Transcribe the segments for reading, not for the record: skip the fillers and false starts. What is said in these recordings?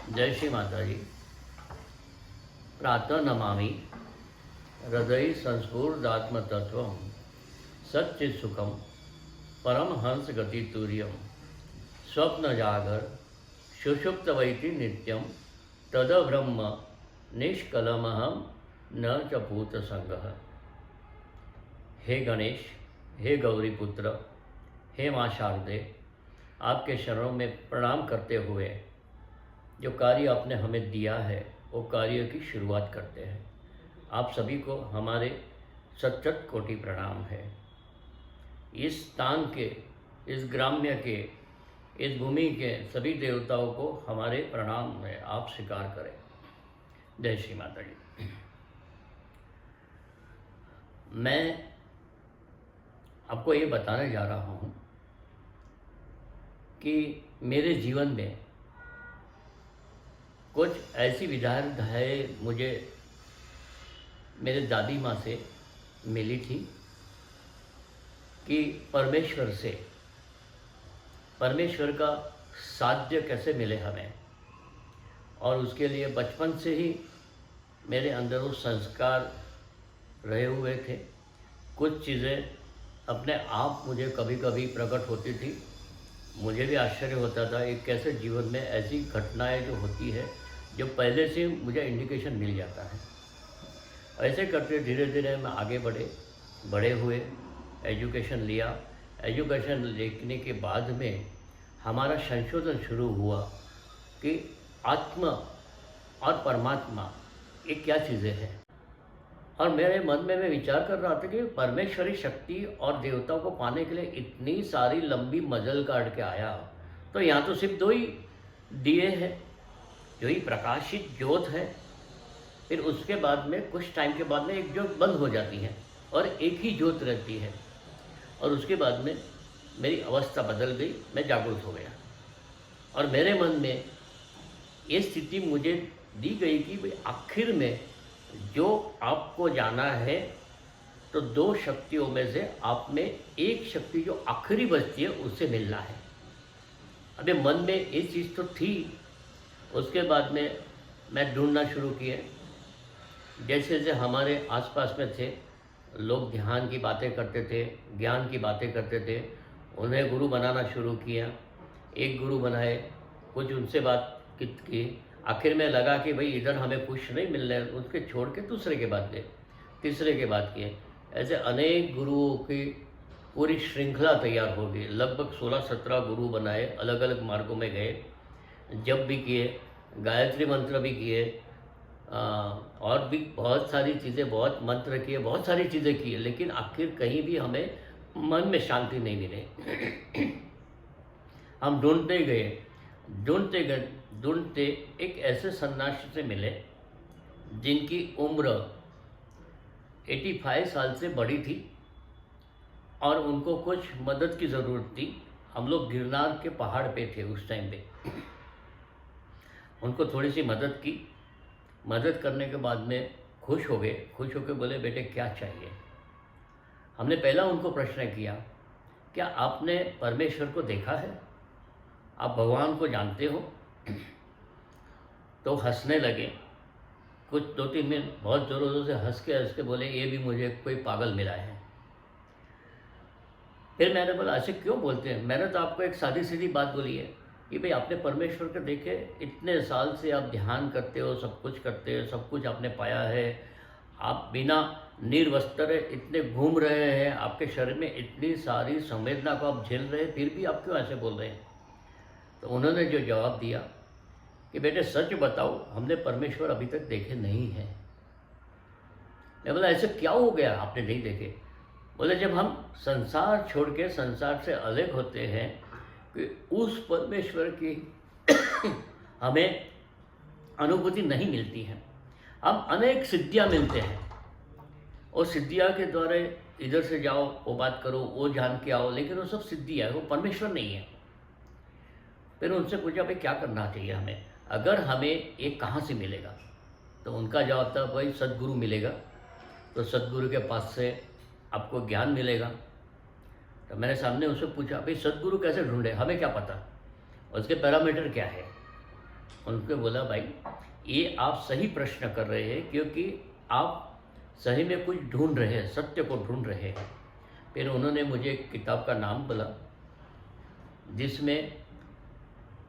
जय श्री माता जी। प्रातः नमामि हृदय संस्फूर्दात्म तत्व सच्चित सुखम परमहंस गति तुर्यम स्वप्न जागर सुषुप्त वैति नित्यम तद ब्रह्म निष्कलमहम न च भूत संगः। हे गणेश, हे गौरीपुत्र, हे माँ शारदे, आपके शरणों में प्रणाम करते हुए जो कार्य आपने हमें दिया है वो कार्य की शुरुआत करते हैं। आप सभी को हमारे सचत कोटि प्रणाम है। इस स्थान के, इस ग्राम्य के, इस भूमि के सभी देवताओं को हमारे प्रणाम है, आप स्वीकार करें। जय श्री माता जी। मैं आपको ये बताने जा रहा हूँ कि मेरे जीवन में कुछ ऐसी विचारधाराएं मुझे मेरे दादी माँ से मिली थी कि परमेश्वर का साध्य कैसे मिले हमें, और उसके लिए बचपन से ही मेरे अंदर वो संस्कार रहे हुए थे। कुछ चीज़ें अपने आप मुझे कभी कभी प्रकट होती थी। मुझे भी आश्चर्य होता था एक कैसे जीवन में ऐसी घटनाएं जो होती है जो पहले से मुझे इंडिकेशन मिल जाता है। ऐसे करते धीरे धीरे मैं आगे बड़े हुए, एजुकेशन लिया। एजुकेशन लेने के बाद में हमारा संशोधन शुरू हुआ कि आत्मा और परमात्मा ये क्या चीज़ें हैं। और मेरे मन में मैं विचार कर रहा था कि परमेश्वरी शक्ति और देवताओं को पाने के लिए इतनी सारी लंबी मजल काट के आया, तो यहाँ तो सिर्फ दो ही दिए हैं, जो ही प्रकाशित ज्योत है। फिर उसके बाद में कुछ टाइम के बाद में एक ज्योत बंद हो जाती है और एक ही ज्योत रहती है। और उसके बाद में मेरी अवस्था बदल गई, मैं जागरूक हो गया और मेरे मन में ये स्थिति मुझे दी गई कि भाई आखिर में जो आपको जाना है तो दो शक्तियों में से आप में एक शक्ति जो आखिरी बचती है उससे मिलना है। अबे मन में ये चीज़ तो थी। उसके बाद में मैं ढूंढना शुरू किए। जैसे जैसे हमारे आसपास में थे लोग, ध्यान की बातें करते थे, ज्ञान की बातें करते थे, उन्हें गुरु बनाना शुरू किया। एक गुरु बनाए, कुछ उनसे बात की। आखिर में लगा कि भाई इधर हमें कुछ नहीं मिल रहा है, उसके छोड़ के दूसरे के बाद गए, तीसरे के बाद किए। ऐसे अनेक गुरुओं की पूरी श्रृंखला तैयार हो गई। लगभग 16-17 गुरु बनाए, अलग अलग मार्गों में गए, जप भी किए, गायत्री मंत्र भी किए, और भी बहुत सारी चीज़ें, बहुत मंत्र किए, बहुत सारी चीज़ें किए, लेकिन आखिर कहीं भी हमें मन में शांति नहीं मिले। हम ढूंढते गए, ढूंढते एक ऐसे सन्यासी से मिले जिनकी उम्र 85 साल से बड़ी थी और उनको कुछ मदद की ज़रूरत थी। हम लोग गिरनार के पहाड़ पे थे उस टाइम पे। उनको थोड़ी सी मदद की। मदद करने के बाद में खुश हो के बोले, बेटे क्या चाहिए। हमने पहला उनको प्रश्न किया, क्या आपने परमेश्वर को देखा है, आप भगवान को जानते हो। तो हंसने लगे। कुछ 2-3 मिनट बहुत ज़ोरों से हंस के बोले, ये भी मुझे कोई पागल मिला है। फिर मैंने बोला, ऐसे क्यों बोलते हैं, मैंने तो आपको एक सादी सीधी बात बोली है कि भाई आपने परमेश्वर को देखे, इतने साल से आप ध्यान करते हो, सब कुछ करते हो, सब कुछ आपने पाया है, आप बिना निर्वस्त्र इतने घूम रहे हैं, आपके शरीर में इतनी सारी संवेदना को आप झेल रहे हैं, फिर भी आप क्यों ऐसे बोल रहे हैं। तो उन्होंने जो जवाब दिया कि बेटे सच बताओ, हमने परमेश्वर अभी तक देखे नहीं हैं। मैं बोला, ऐसे क्या हो गया आपने नहीं देखे। बोले, जब हम संसार छोड़ के संसार से अलग होते हैं कि उस परमेश्वर की हमें अनुभूति नहीं मिलती है। हम अनेक सिद्धियां मिलते हैं और सिद्धियां के द्वारा इधर से जाओ, वो बात करो, वो जान के आओ, लेकिन वो सब सिद्धि है, वो परमेश्वर नहीं है। फिर उनसे पूछा, भाई क्या करना चाहिए हमें, अगर हमें ये कहाँ से मिलेगा। तो उनका जवाब था, भाई सद्गुरु मिलेगा, तो सद्गुरु के पास से आपको ज्ञान मिलेगा। तो मैंने सामने उससे पूछा, भाई सद्गुरु कैसे ढूंढे, हमें क्या पता, उसके पैरामीटर क्या है। उनको बोला भाई ये आप सही प्रश्न कर रहे हैं, क्योंकि आप सही में कुछ ढूंढ रहे हैं, सत्य को ढूंढ रहे हैं। फिर उन्होंने मुझे एक किताब का नाम बोला जिसमें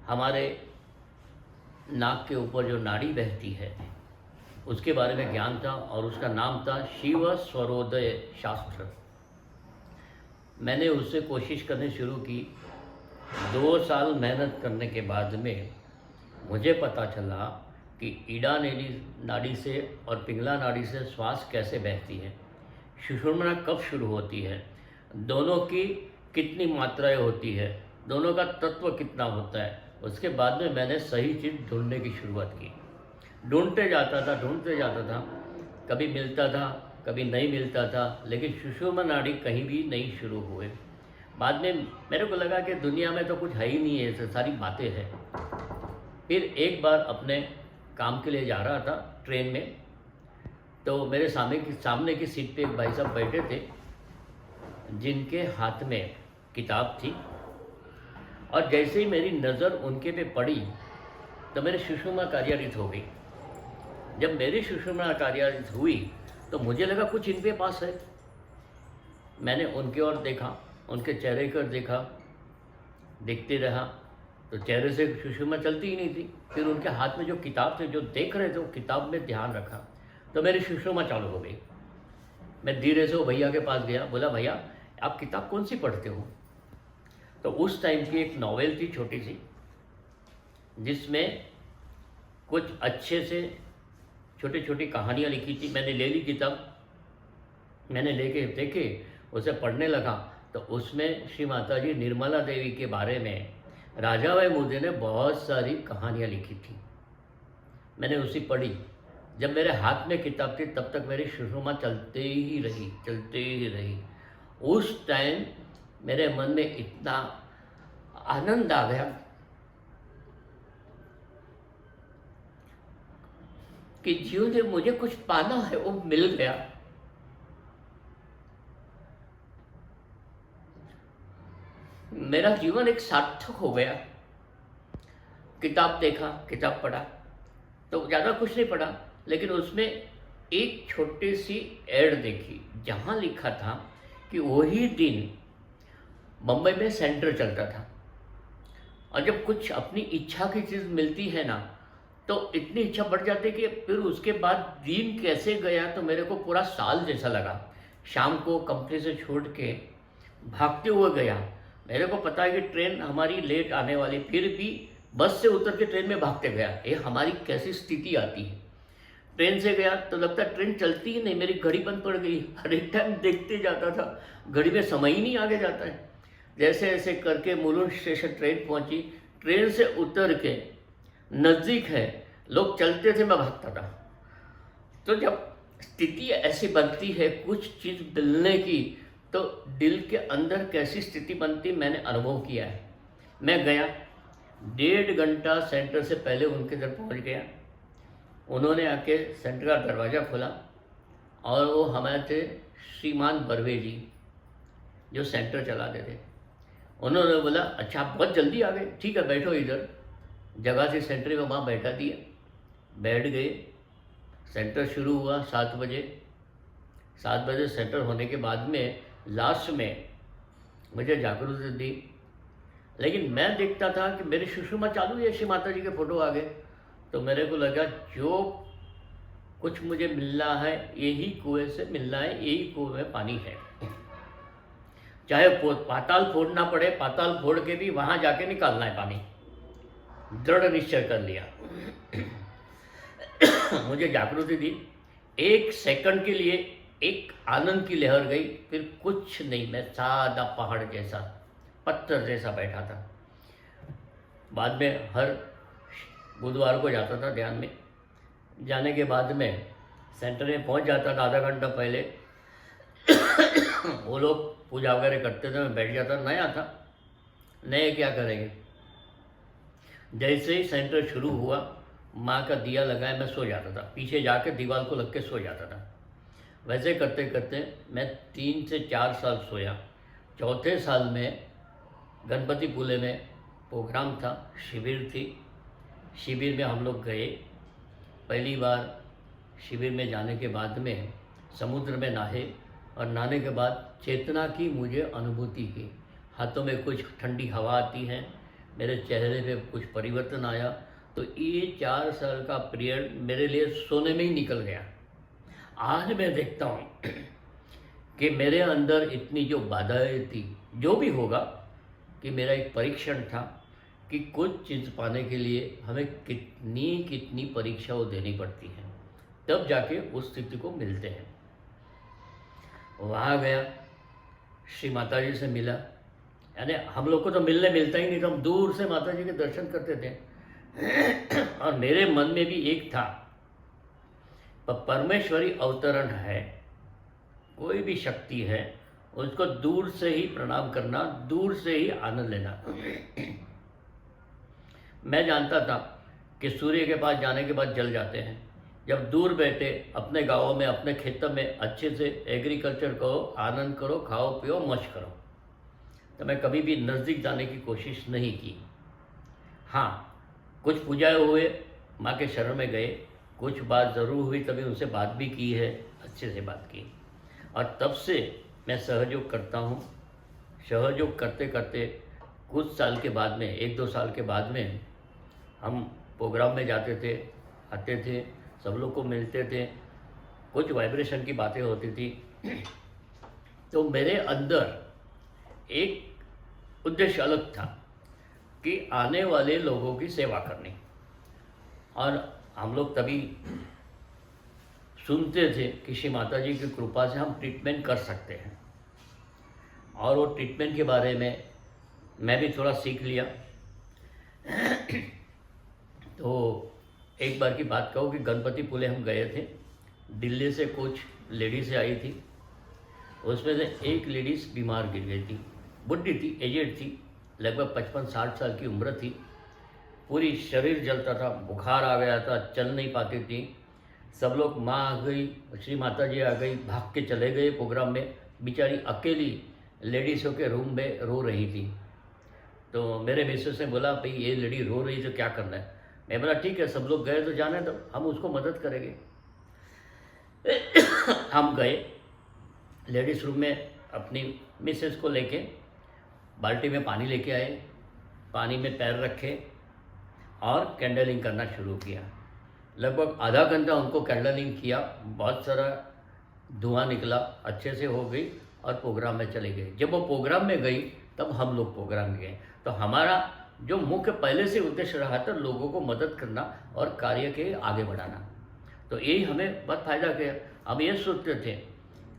हमारे नाक के ऊपर जो नाड़ी बहती है उसके बारे में ज्ञान था, और उसका नाम था शिव स्वरोदय शास्त्र। मैंने उससे कोशिश करनी शुरू की। 2 साल मेहनत करने के बाद में मुझे पता चला कि ईडा नाड़ी से और पिंगला नाड़ी से श्वास कैसे बहती है, सुषुम्ना कब शुरू होती है, दोनों की कितनी मात्राएं होती है, दोनों का तत्व कितना होता है। उसके बाद में मैंने सही चीज़ ढूंढने की शुरुआत की। ढूंढते जाता था, कभी मिलता था कभी नहीं मिलता था, लेकिन सुषुम्ना नाड़ी कहीं भी नहीं शुरू हुए। बाद में मेरे को लगा कि दुनिया में तो कुछ है ही नहीं है, ऐसे सारी बातें हैं। फिर एक बार अपने काम के लिए जा रहा था ट्रेन में, तो मेरे सामने की सीट पे एक भाई साहब बैठे थे जिनके हाथ में किताब थी, और जैसे ही मेरी नज़र उनके पे पड़ी तो मेरी सुषुम्ना कार्यारित हो गई। जब मेरी सुषुम्ना कार्यारित हुई तो मुझे लगा कुछ इनके पास है। मैंने उनके ओर देखा, उनके चेहरे पर देखा, देखते रहा तो चेहरे से सुषुम्ना चलती ही नहीं थी। फिर उनके हाथ में जो किताब थे, जो देख रहे थे, वो किताब में ध्यान रखा तो मेरी सुषुम्ना चालू हो गई। मैं धीरे से वो भैया के पास गया, बोला भैया आप किताब कौन सी पढ़ते हो? तो उस टाइम की एक नॉवेल थी छोटी सी, जिसमें कुछ अच्छे से छोटी छोटी कहानियाँ लिखी थी। मैंने ले ली किताब, मैंने लेके देखे, उसे पढ़ने लगा तो उसमें श्री माता जी निर्मला देवी के बारे में राजा भाई मोदी ने बहुत सारी कहानियाँ लिखी थी। मैंने उसी पढ़ी। जब मेरे हाथ में किताब थी तब तक मेरी सुषुम्ना चलते ही रही। उस टाइम मेरे मन में इतना आनंद आ गया कि जीवन में मुझे कुछ पाना है वो मिल गया। मेरा जीवन एक सार्थक हो गया। किताब देखा, किताब पढ़ा, तो ज़्यादा कुछ नहीं पढ़ा, लेकिन उसमें एक छोटी सी एड देखी जहाँ लिखा था कि वही दिन बम्बई में सेंटर चलता था, और जब कुछ अपनी इच्छा की चीज़ मिलती है ना तो इतनी इच्छा बढ़ जाती है कि फिर उसके बाद दिन कैसे गया तो मेरे को पूरा साल जैसा लगा। शाम को कंपनी से छोड़ के भागते हुए गया। मेरे को पता है कि ट्रेन हमारी लेट आने वाली, फिर भी बस से उतर के ट्रेन में भागते गया। ये हमारी कैसी स्थिति आती है। ट्रेन से गया तो लगता है ट्रेन चलती ही नहीं, मेरी घड़ी बंद पड़ गई। हर एक टाइम देखते जाता था, घड़ी में समय ही नहीं आगे जाता है। जैसे ऐसे करके मुलुंड स्टेशन ट्रेन पहुंची, ट्रेन से उतर के नज़दीक है, लोग चलते थे, मैं भागता था। तो जब स्थिति ऐसी बनती है कुछ चीज़ मिलने की, तो दिल के अंदर कैसी स्थिति बनती मैंने अनुभव किया है। मैं गया, 1.5 घंटा सेंटर से पहले उनके घर पहुंच गया। उन्होंने आके सेंटर का दरवाज़ा खोला, और वो हमारे थे श्रीमान बर्वे जी, जो सेंटर चलाते थे। उन्होंने बोला अच्छा आप बहुत जल्दी आ गए, ठीक है बैठो इधर। जगह से सेंटर में वहाँ बैठा दिया, बैठ गए। सेंटर शुरू हुआ 7 बजे। 7 बजे सेंटर होने के बाद में लास्ट में मुझे जागृति दी, लेकिन मैं देखता था कि मेरी सुषुम्ना चालू है, श्री माता जी के फोटो आ गए। तो मेरे को लगा जो कुछ मुझे मिलना है यही कुएं से मिलना है, यही कुएं में पानी है। चाहे पाताल फोड़ना पड़े, पाताल फोड़ के भी वहाँ जाके निकालना है पानी। दृढ़ निश्चय कर लिया। मुझे जागृति दी। 1 सेकंड के लिए एक आनंद की लहर गई, फिर कुछ नहीं, मैं सादा पहाड़ जैसा, पत्थर जैसा बैठा था। बाद में हर बुधवार को जाता था ध्यान में। जाने के बाद में सेंटर में पहुंच जाता था आधा घंटा पहले। वो लोग पूजा वगैरह करते थे, मैं बैठ जाता। नया था, नए क्या करेंगे। जैसे ही सेंटर शुरू हुआ, माँ का दिया लगाए मैं सो जाता था, पीछे जाके दीवार को लग के सो जाता था। वैसे करते करते मैं 3 से 4 साल सोया। 4थे साल में गणपति पुले में प्रोग्राम था, शिविर थी। शिविर में हम लोग गए। पहली बार शिविर में जाने के बाद में समुद्र में नहाए और नहाने के बाद चेतना की मुझे अनुभूति की। हाथों में कुछ ठंडी हवा आती है, मेरे चेहरे पे कुछ परिवर्तन आया। तो ये 4 साल का पीरियड मेरे लिए सोने में ही निकल गया। आज मैं देखता हूँ कि मेरे अंदर इतनी जो बाधाएं थी, जो भी होगा, कि मेरा एक परीक्षण था कि कुछ चीज़ पाने के लिए हमें कितनी कितनी परीक्षाओं देनी पड़ती हैं, तब जाके उस स्थिति को मिलते हैं। वहाँ गया, श्री माता जी से मिला। यानी हम लोग को तो मिलने मिलता ही नहीं, तो हम दूर से माता जी के दर्शन करते थे। और मेरे मन में भी एक था, परमेश्वरी अवतरण है, कोई भी शक्ति है, उसको दूर से ही प्रणाम करना, दूर से ही आनंद लेना। मैं जानता था कि सूर्य के पास जाने के बाद जल जाते हैं। जब दूर बैठे अपने गाँवों में, अपने खेतों में अच्छे से एग्रीकल्चर करो, आनंद करो, खाओ पियो, मौज करो, तो मैं कभी भी नज़दीक जाने की कोशिश नहीं की। हाँ, कुछ पूजाएँ हुए, माँ के शरण में गए, कुछ बात ज़रूर हुई, तभी उनसे बात भी की है, अच्छे से बात की। और तब से मैं सहयोग करता हूँ। सहयोग करते करते कुछ साल के बाद में, 1-2 साल के बाद में, हम प्रोग्राम में जाते थे, आते थे, सब लोग को मिलते थे, कुछ वाइब्रेशन की बातें होती थी। तो मेरे अंदर एक उद्देश्य अलग था कि आने वाले लोगों की सेवा करनी। और हम लोग तभी सुनते थे कि श्री माता जी की कृपा से हम ट्रीटमेंट कर सकते हैं। और वो ट्रीटमेंट के बारे में मैं भी थोड़ा सीख लिया। तो एक बार की बात कहूँ कि गणपतिपुले हम गए थे, दिल्ली से कुछ लेडीज़ आई थी। उसमें से एक लेडीज़ बीमार गिर गई थी, बुढ़ी थी, एजेड थी, लगभग 55-60 साल की उम्र थी। पूरी शरीर जलता था, बुखार आ गया था, चल नहीं पाती थी। सब लोग, माँ आ गई, श्री माता जी आ गई, भाग के चले गए प्रोग्राम में। बेचारी अकेली लेडीज़ों के रूम में रो रही थी। तो मेरे मिसेस ने बोला, भाई ये लेडी रो रही तो क्या करना है। मैं बोला ठीक है, सब लोग गए तो जाने दो, हम उसको मदद करेंगे। हम गए लेडीज़ रूम में, अपनी मिसेस को लेके बाल्टी में पानी लेके आए, पानी में पैर रखे और कैंडलिंग करना शुरू किया। लगभग आधा घंटा उनको कैंडलिंग किया, बहुत सारा धुआं निकला, अच्छे से हो गई और प्रोग्राम में चले गए। जब वो प्रोग्राम में गई तब हम लोग प्रोग्राम में गए। तो हमारा जो मुख्य पहले से उद्देश्य रहा था, लोगों को मदद करना और कार्य के आगे बढ़ाना। तो यही हमें बहुत फ़ायदा किया। हम ये सोचते थे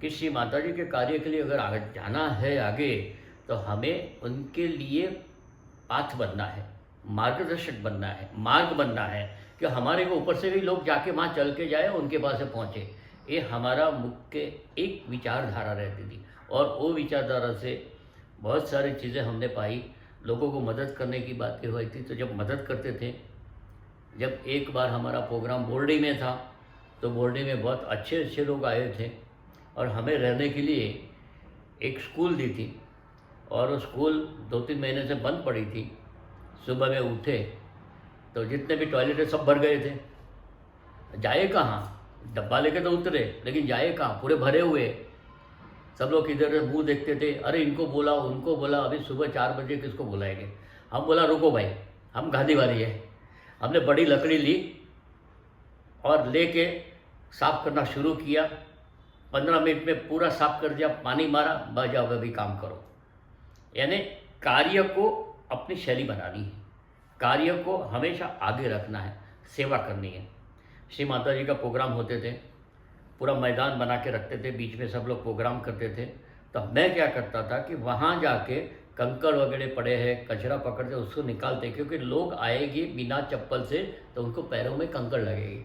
कि श्री माता जी के कार्य के लिए अगर आगे जाना है आगे, तो हमें उनके लिए पाथ बनना है, मार्गदर्शक बनना है, मार्ग बनना है, कि हमारे को ऊपर से भी लोग जाके वहाँ चल के जाए, उनके पास से पहुँचे। ये हमारा मुख्य एक विचारधारा रहती थी। और वो विचारधारा से बहुत सारी चीज़ें हमने पाई। लोगों को मदद करने की बातें हुई थी, तो जब मदद करते थे, जब एक बार हमारा प्रोग्राम बोर्डी में था, तो बोर्डी में बहुत अच्छे अच्छे लोग आए थे और हमें रहने के लिए एक स्कूल दी थी। और वो स्कूल 2-3 महीने से बंद पड़ी थी। सुबह में उठे तो जितने भी टॉयलेट है सब भर गए थे। जाए कहाँ, डब्बा लेके तो उतरे, लेकिन जाए कहाँ, पूरे भरे हुए। सब लोग इधर मुंह देखते थे, अरे इनको बोला, उनको बोला, अभी सुबह 4 बजे किसको बुलाएंगे। हम बोला रुको भाई, हम गांधीवादी है। हमने बड़ी लकड़ी ली और लेके साफ करना शुरू किया। 15 मिनट में पूरा साफ कर दिया, पानी मारा, बस जाओ अभी काम करो। यानी कार्य को अपनी शैली बनानी है, कार्य को हमेशा आगे रखना है, सेवा करनी है। श्री माता जी का प्रोग्राम होते थे, पूरा मैदान बना के रखते थे, बीच में सब लोग प्रोग्राम करते थे। तो मैं क्या करता था कि वहाँ जाके कंकड़ वगैरह पड़े हैं, कचरा पकड़ते उसको निकालते, क्योंकि लोग आएंगे बिना चप्पल से तो उनको पैरों में कंकड़ लगेगी।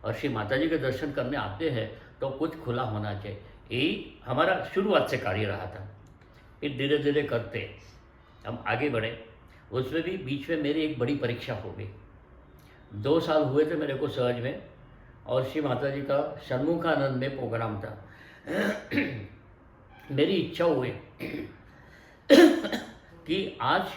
और श्री माता जी के दर्शन करने आते हैं तो कुछ खुला होना चाहिए। यही हमारा शुरुआत से कार्य रहा था। फिर धीरे धीरे करते हम आगे बढ़े। उसमें भी बीच में मेरी एक बड़ी परीक्षा हो गई। 2 साल हुए थे मेरे को सहज में, और श्री माता जी का षणमुखानंद में प्रोग्राम था। मेरी इच्छा हुई कि आज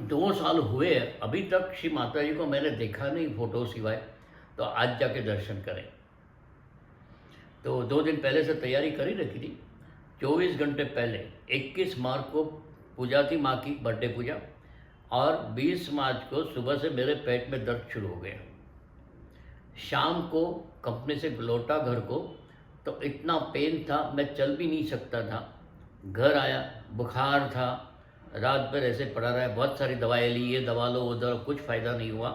2 साल हुए अभी तक श्री माता जी को मैंने देखा नहीं फोटो सिवाय, तो आज जाके दर्शन करें। तो 2 दिन पहले से तैयारी कर ही रखी थी। 24 घंटे पहले 21 मार्च को पूजा थी, माँ की बर्थडे पूजा, और 20 मार्च को सुबह से मेरे पेट में दर्द शुरू हो गया। शाम को कंपनी से लौटा घर को तो इतना पेन था, मैं चल भी नहीं सकता था। घर आया, बुखार था, रात भर ऐसे पड़ा रहा, बहुत सारी दवाएं ली, ये दवा लो वो दवा, कुछ फ़ायदा नहीं हुआ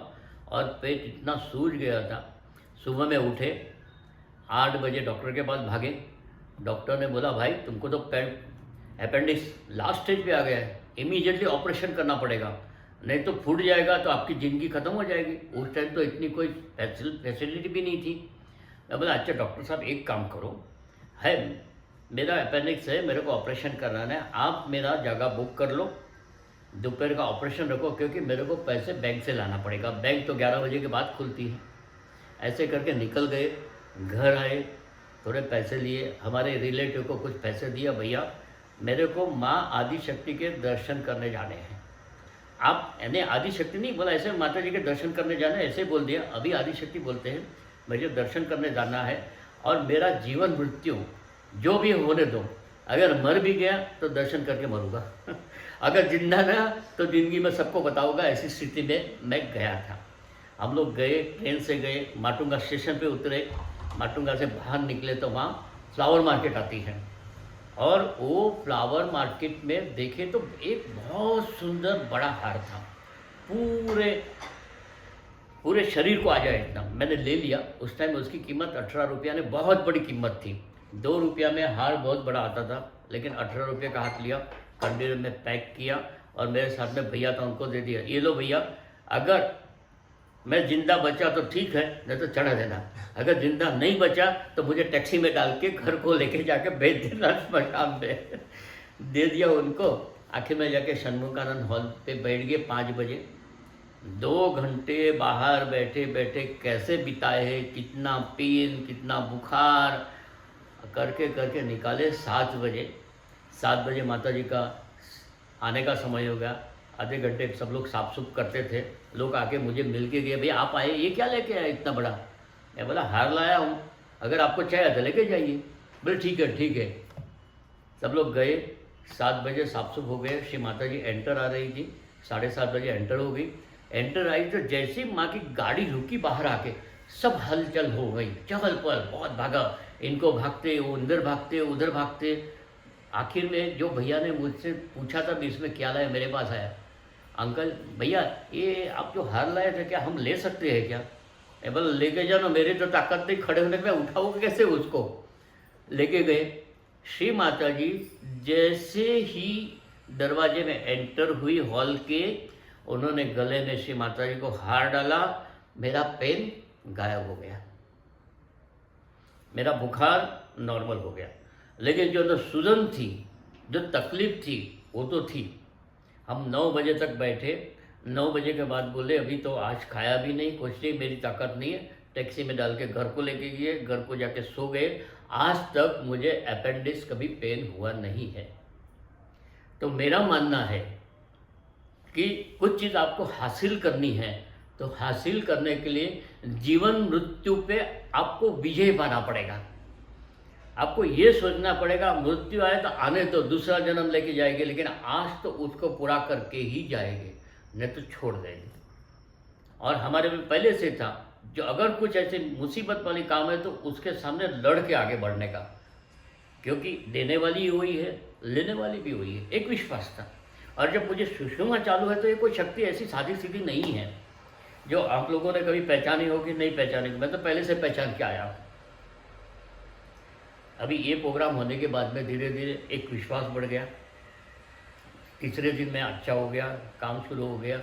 और पेट इतना सूज गया था। सुबह में उठे 8 बजे डॉक्टर के पास भागे। डॉक्टर ने बोला भाई तुमको तो अपेंडिक्स लास्ट स्टेज पे आ गया है, इमीडिएटली ऑपरेशन करना पड़ेगा, नहीं तो फूट जाएगा तो आपकी ज़िंदगी ख़त्म हो जाएगी। उस टाइम तो इतनी कोई फैसिलिटी भी नहीं थी। मैं बोला अच्छा डॉक्टर साहब एक काम करो, है मेरा अपेंडिक्स है, मेरे को ऑपरेशन कराना है, आप मेरा जगह बुक कर लो, दोपहर का ऑपरेशन रखो, क्योंकि मेरे को पैसे बैंक से लाना पड़ेगा, बैंक तो 11 बजे के बाद खुलती है। ऐसे करके निकल गए, घर आए, थोड़े पैसे लिए, हमारे रिलेटिव को कुछ पैसे दिया, भैया मेरे को माँ आदिशक्ति के दर्शन करने जाने हैं। आप यानी आदिशक्ति नहीं बोला, ऐसे माता जी के दर्शन करने जाना है ऐसे बोल दिया, अभी आदिशक्ति बोलते हैं। मुझे दर्शन करने जाना है और मेरा जीवन मृत्यु जो भी होने दो, अगर मर भी गया तो दर्शन करके मरूंगा अगर जिंदा रहा तो ज़िंदगी में सबको बताऊंगा। ऐसी स्थिति में मैं गया था। हम लोग गए, ट्रेन से गए, माटुंगा स्टेशन पे उतरे, माटुंगा से बाहर निकले तो वहाँ फ्लावर मार्केट आती है, और वो फ्लावर मार्केट में देखे तो एक बहुत सुंदर बड़ा हार था, पूरे शरीर को आ जाए इतना। मैंने ले लिया। उस टाइम उसकी कीमत 18 रुपया ने, बहुत बड़ी कीमत थी। 2 रुपया में हार बहुत बड़ा आता था, लेकिन 18 रुपये का हाथ लिया, कंटेनर में पैक किया और मेरे साथ में भैया था उनको दे दिया, ये लो भैया, अगर मैं जिंदा बचा तो ठीक है, नहीं तो चढ़ा देना, अगर जिंदा नहीं बचा तो मुझे टैक्सी में डाल के घर को लेके जाके भेज देना स्मशान में दे दिया उनको। आखिर में जाके षणमुखानंद हॉल पे बैठ गए 5 बजे। 2 घंटे बाहर बैठे बैठे कैसे बिताए हैं, कितना पेन, कितना बुखार करके करके निकाले 7 बजे। 7 बजे माता जी का आने का समय हो गया। आधे घंटे सब लोग साफ सुफ करते थे, लोग आके मुझे मिल के गए, भैया आप आए, ये क्या लेके आए इतना बड़ा? मैं बोला हार लाया हूँ, अगर आपको चाहिए तो लेके जाइए। बोले ठीक है ठीक है। सब लोग गए। 7 बजे साफ सुफ हो गए। श्री माता जी एंटर आ रही थी, 7:30 बजे एंटर हो गई। एंटर आई तो जैसे ही माँ की गाड़ी रुकी बाहर आके सब हलचल हो गई, चहल पहल, बहुत भागा, इनको भागते, वो अंदर भागते, उधर भागते। आखिर में जो भैया ने मुझसे पूछा था भी इसमें क्या लाया, मेरे पास आया, अंकल भैया ये आप जो हार लाए थे क्या हम ले सकते हैं क्या? बोले लेके जाओ, मेरी तो ताकत नहीं खड़े होने में, उठाओगे कैसे उसको? लेके गए। श्री माता जी जैसे ही दरवाजे में एंटर हुई हॉल के, उन्होंने गले में श्री माता जी को हार डाला, मेरा पेन गायब हो गया, मेरा बुखार नॉर्मल हो गया। लेकिन जो सूजन थी, जो तकलीफ थी, वो तो थी। हम 9 बजे तक बैठे। 9 बजे के बाद बोले अभी तो आज खाया भी नहीं, कुछ नहीं, मेरी ताकत नहीं है। टैक्सी में डाल के घर को लेके गए, घर को जाके सो गए। आज तक मुझे अपेंडिक्स कभी पेन हुआ नहीं है। तो मेरा मानना है कि कुछ चीज़ आपको हासिल करनी है तो हासिल करने के लिए जीवन मृत्यु पे आपको विजय पाना पड़ेगा। आपको ये सोचना पड़ेगा मृत्यु आए तो आने तो दूसरा जन्म लेके जाएंगे, लेकिन आज तो उसको पूरा करके ही जाएंगे, नहीं तो छोड़ देंगे। और हमारे में पहले से था जो अगर कुछ ऐसे मुसीबत वाली काम है तो उसके सामने लड़ के आगे बढ़ने का, क्योंकि देने वाली वही है, लेने वाली भी वही है, एक विश्वास था। और जब मुझे सुषुम्ना चालू है तो ये कोई शक्ति ऐसी सादी सीधी नहीं है जो आप लोगों ने कभी पहचानी होगी, नहीं पहचानी। मैं तो पहले से पहचान के आया हूँ। अभी ये प्रोग्राम होने के बाद में धीरे धीरे एक विश्वास बढ़ गया। तीसरे दिन में अच्छा हो गया, काम शुरू हो गया।